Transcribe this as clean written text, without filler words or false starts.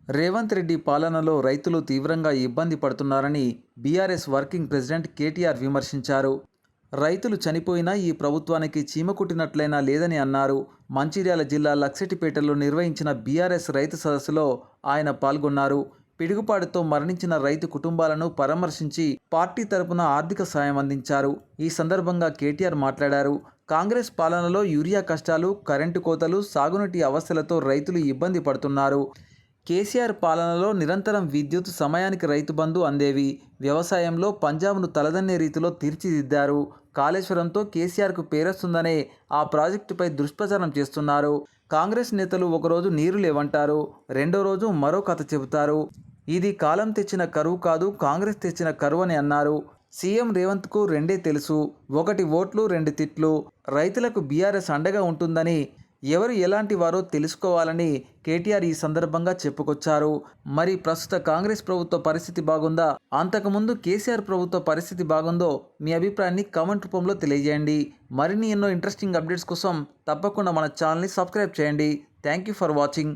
రేవంత్ రెడ్డి పాలనలో రైతులు తీవ్రంగా ఇబ్బంది పడుతున్నారని బీఆర్ఎస్ వర్కింగ్ ప్రెసిడెంట్ కేటీఆర్ విమర్శించారు. రైతులు చనిపోయినా ఈ ప్రభుత్వానికి చీమ కుట్టినట్లయినా లేదని అన్నారు. మంచిర్యాల జిల్లా లక్సెటిపేటలో నిర్వహించిన బీఆర్ఎస్ రైతు సదస్సులో ఆయన పాల్గొన్నారు. పిడుగుపాటుతో మరణించిన రైతు కుటుంబాలను పరామర్శించి పార్టీ తరపున ఆర్థిక సాయం అందించారు. ఈ సందర్భంగా కేటీఆర్ మాట్లాడారు. కాంగ్రెస్ పాలనలో యూరియా కష్టాలు, కరెంటు కోతలు, సాగునీటి అవస్థలతో రైతులు ఇబ్బంది పడుతున్నారు. కేసీఆర్ పాలనలో నిరంతరం విద్యుత్, సమయానికి రైతు బంధు అందేవి. వ్యవసాయంలో పంజాబ్ను తలదన్నే రీతిలో తీర్చిదిద్దారు. కాళేశ్వరంతో కేసీఆర్కు పేరొస్తుందనే ఆ ప్రాజెక్టుపై దుష్ప్రచారం చేస్తున్నారు. కాంగ్రెస్ నేతలు ఒకరోజు నీరు లేవంటారు, రెండో రోజు మరో కథ చెబుతారు. ఇది కాలం తెచ్చిన కరువు కాదు, కాంగ్రెస్ తెచ్చిన కరువు అని అన్నారు. సీఎం రేవంత్కు రెండే తెలుసు, ఒకటి ఓట్లు, రెండు తిట్లు. రైతులకు బీఆర్ఎస్ అండగా ఉంటుందని, ఎవరు ఎలాంటి వారో తెలుసుకోవాలని కేటీఆర్ ఈ సందర్భంగా చెప్పుకొచ్చారు. మరి ప్రస్తుత కాంగ్రెస్ ప్రభుత్వ పరిస్థితి బాగుందా, అంతకుముందు కేసీఆర్ ప్రభుత్వ పరిస్థితి బాగుందో మీ అభిప్రాయాన్ని కామెంట్ రూపంలో తెలియజేయండి. మరిన్ని ఎన్నో ఇంట్రెస్టింగ్ అప్డేట్స్ కోసం తప్పకుండా మన ఛానల్ని సబ్స్క్రైబ్ చేయండి. Thank you for watching.